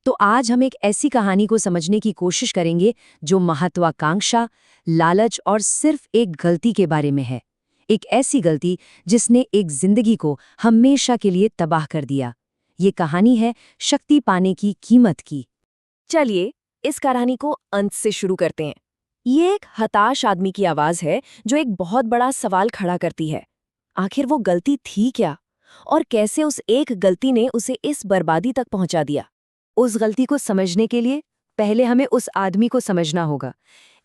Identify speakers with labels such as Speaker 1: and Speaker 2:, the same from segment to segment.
Speaker 1: तो आज हम एक ऐसी कहानी को समझने की कोशिश करेंगे जो महत्वाकांक्षा, लालच और सिर्फ एक गलती के बारे में है। एक ऐसी गलती जिसने एक जिंदगी को हमेशा के लिए तबाह कर दिया। ये कहानी है शक्ति पाने की कीमत की।
Speaker 2: चलिए इस कहानी को अंत से शुरू करते हैं। ये एक हताश आदमी की आवाज है जो एक बहुत बड़ा सवाल खड़ा करती है। आखिर वो गलती थी क्या, और कैसे उस एक गलती ने उसे इस बर्बादी तक पहुंचा दिया? उस गलती को समझने के लिए पहले हमें उस आदमी को समझना होगा।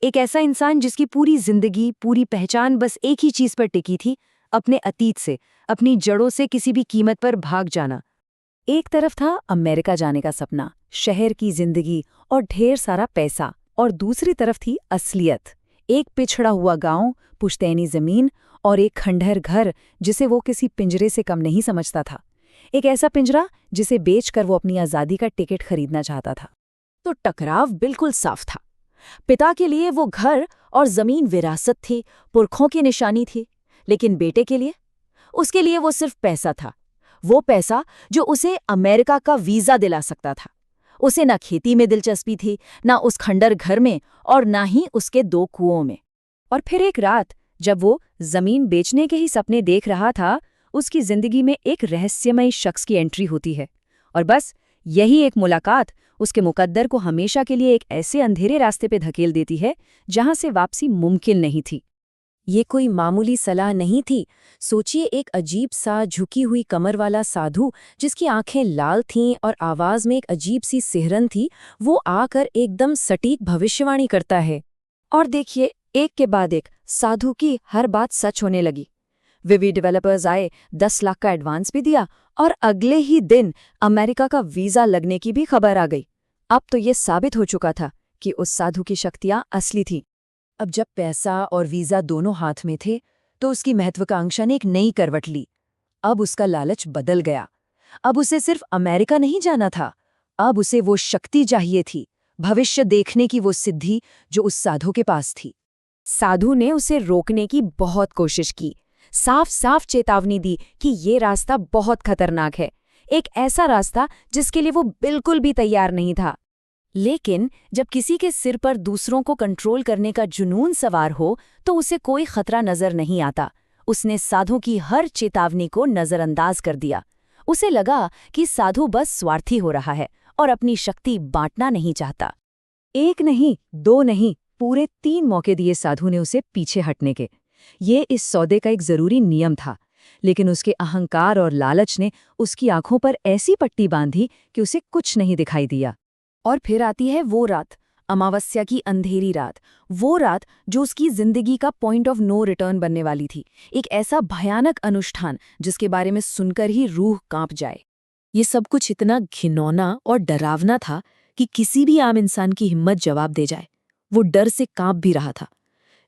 Speaker 2: एक ऐसा इंसान जिसकी पूरी जिंदगी, पूरी पहचान बस एक ही चीज पर टिकी थी, अपने अतीत से, अपनी जड़ों से किसी भी कीमत पर भाग जाना। एक तरफ था अमेरिका जाने का सपना, शहर की जिंदगी और ढेर सारा पैसा, और दूसरी तरफ थी असलियत। एक पिछड़ा हुआ गांव, पुश्तैनी जमीन और एक खंडहर घर जिसे वो किसी पिंजरे से कम नहीं समझता था। एक ऐसा पिंजरा जिसे बेचकर वो अपनी आज़ादी का टिकट खरीदना चाहता था। तो टकराव बिल्कुल साफ था। पिता के लिए वो घर और जमीन विरासत थी, पुरखों की निशानी थी। लेकिन बेटे के लिए, उसके लिए वो सिर्फ पैसा था। वो पैसा जो उसे अमेरिका का वीजा दिला सकता था। उसे ना खेती में दिलचस्पी थी, ना उस खंडर घर में, और ना ही उसके 2 कुओं में। और फिर एक रात जब वो जमीन बेचने के ही सपने देख रहा था, उसकी जिंदगी में एक रहस्यमयी शख्स की एंट्री होती है। और बस यही एक मुलाकात उसके मुकद्दर को हमेशा के लिए एक ऐसे अंधेरे रास्ते पे धकेल देती है जहां से वापसी मुमकिन नहीं थी। ये कोई मामूली सलाह नहीं थी। सोचिए, एक अजीब सा झुकी हुई कमर वाला साधु जिसकी आंखें लाल थीं और आवाज में एक अजीब सी सिहरन थी, वो आकर एकदम सटीक भविष्यवाणी करता है। और देखिए, एक के बाद एक साधु की हर बात सच होने लगी। विवी डेवलपर्स आए, 10 लाख का एडवांस भी दिया, और अगले ही दिन अमेरिका का वीजा लगने की भी खबर आ गई। अब तो ये साबित हो चुका था कि उस साधु की शक्तियां असली थीं। अब जब पैसा और वीजा दोनों हाथ में थे, तो उसकी महत्वाकांक्षा ने एक नई करवट ली। अब उसका लालच बदल गया। अब उसे सिर्फ अमेरिका नहीं जाना था, अब उसे वो शक्ति चाहिए थी, भविष्य देखने की वो सिद्धि जो उस साधु के पास थी। साधु ने उसे रोकने की बहुत कोशिश की, साफ साफ चेतावनी दी कि ये रास्ता बहुत खतरनाक है, एक ऐसा रास्ता जिसके लिए वो बिल्कुल भी तैयार नहीं था। लेकिन जब किसी के सिर पर दूसरों को कंट्रोल करने का जुनून सवार हो, तो उसे कोई खतरा नजर नहीं आता। उसने साधु की हर चेतावनी को नजरअंदाज कर दिया। उसे लगा कि साधु बस स्वार्थी हो रहा है और अपनी शक्ति बांटना नहीं चाहता। एक नहीं, 2 नहीं, पूरे 3 मौके दिए साधु ने उसे पीछे हटने के। ये इस सौदे का एक जरूरी नियम था। लेकिन उसके अहंकार और लालच ने उसकी आंखों पर ऐसी पट्टी बांधी कि उसे कुछ नहीं दिखाई दिया। और फिर आती है वो रात, अमावस्या की अंधेरी रात, वो रात जो उसकी जिंदगी का पॉइंट ऑफ नो रिटर्न बनने वाली थी। एक ऐसा भयानक अनुष्ठान जिसके बारे में सुनकर ही रूह कांप जाए। ये सब कुछ इतना घिनौना और डरावना था कि किसी भी आम इंसान की हिम्मत जवाब दे जाए। वो डर से कांप भी रहा था,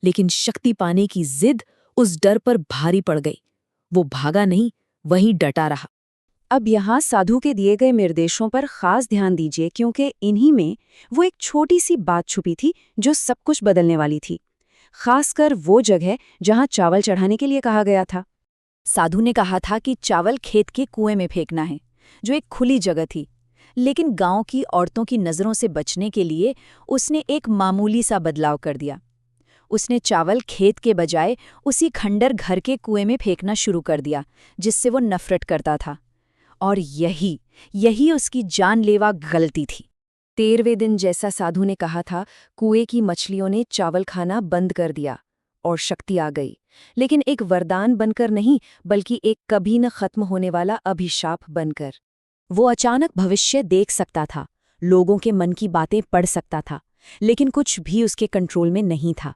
Speaker 2: लेकिन शक्ति पाने की जिद उस डर पर भारी पड़ गई। वो भागा नहीं, वहीं डटा रहा। अब यहाँ साधु के दिए गए निर्देशों पर खास ध्यान दीजिए, क्योंकि इन्हीं में वो एक छोटी सी बात छुपी थी जो सब कुछ बदलने वाली थी। खासकर वो जगह जहाँ चावल चढ़ाने के लिए कहा गया था। साधु ने कहा था कि चावल खेत के कुएं में फेंकना है, जो एक खुली जगह थी। लेकिन गांव की औरतों की नज़रों से बचने के लिए उसने एक मामूली सा बदलाव कर दिया। उसने चावल खेत के बजाय उसी खंडर घर के कुएं में फेंकना शुरू कर दिया, जिससे वो नफरत करता था। और यही उसकी जानलेवा गलती थी। 13वें दिन, जैसा साधु ने कहा था, कुएं की मछलियों ने चावल खाना बंद कर दिया और शक्ति आ गई। लेकिन एक वरदान बनकर नहीं, बल्कि एक कभी न खत्म होने वाला अभिशाप बनकर। वो अचानक भविष्य देख सकता था, लोगों के मन की बातें पढ़ सकता था, लेकिन कुछ भी उसके कंट्रोल में नहीं था।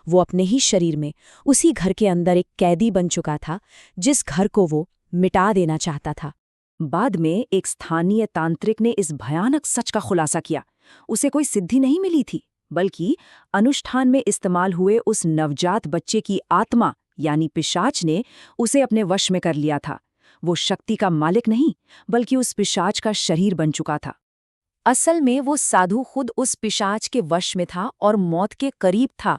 Speaker 2: वो अपने ही शरीर में, उसी घर के अंदर एक कैदी बन चुका था, जिस घर को वो मिटा देना चाहता था। बाद में एक स्थानीय तांत्रिक ने इस भयानक सच का खुलासा किया। उसे कोई सिद्धि नहीं मिली थी, बल्कि अनुष्ठान में इस्तेमाल हुए उस नवजात बच्चे की आत्मा यानी पिशाच ने उसे अपने वश में कर लिया था। वो शक्ति का मालिक नहीं, बल्कि उस पिशाच का शरीर बन चुका था। असल में वो साधु खुद उस पिशाच के वश में था और मौत के करीब था।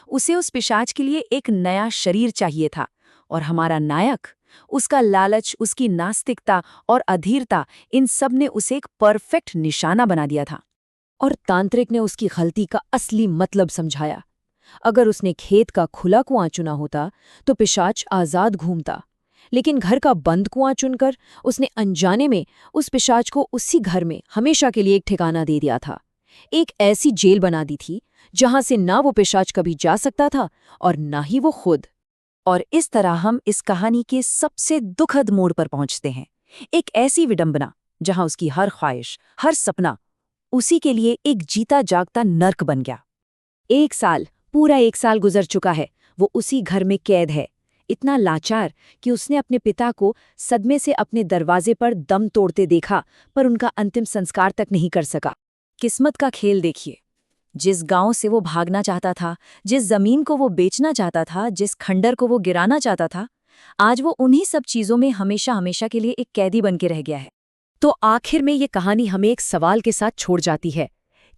Speaker 2: उसे उस पिशाच के लिए एक नया शरीर चाहिए था, और हमारा नायक,
Speaker 1: उसका लालच, उसकी नास्तिकता और अधीरता, इन सब ने उसे एक परफेक्ट निशाना बना दिया था।
Speaker 2: और तांत्रिक ने उसकी गलती का असली मतलब समझाया। अगर उसने खेत का खुला कुआं चुना होता तो पिशाच आजाद घूमता, लेकिन घर का बंद कुआं चुनकर उसने अनजाने में उस पिशाच को उसी घर में हमेशा के लिए एक ठिकाना दे दिया था। एक ऐसी जेल बना दी थी जहां से ना वो पिशाच कभी जा सकता था और ना ही वो खुद।
Speaker 1: और इस तरह हम इस कहानी के सबसे दुखद मोड़ पर पहुंचते हैं। एक ऐसी विडंबना जहां उसकी हर ख्वाहिश, हर सपना उसी के लिए एक जीता जागता नर्क बन गया। पूरा एक साल गुजर चुका है, वो उसी घर में कैद है, इतना लाचार कि उसने अपने पिता को सदमे से अपने दरवाजे पर दम तोड़ते देखा, पर उनका अंतिम संस्कार तक नहीं कर सका। किस्मत का खेल देखिए। जिस गांव से वो भागना चाहता था, जिस जमीन को वो बेचना चाहता था, जिस खंडर को वो गिराना चाहता था, आज वो उन्हीं सब चीजों में हमेशा हमेशा के लिए एक कैदी बन के रह गया है।
Speaker 2: तो आखिर में ये कहानी हमें एक सवाल के साथ छोड़ जाती है।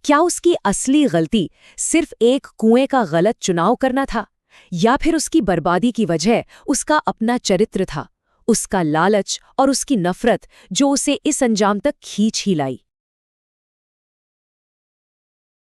Speaker 2: क्या उसकी असली गलती सिर्फ एक कुएं का गलत चुनाव करना था, या फिर उसकी बर्बादी की वजह उसका अपना चरित्र था, उसका लालच और उसकी नफरत जो उसे इस अंजाम तक खींच ही लाई?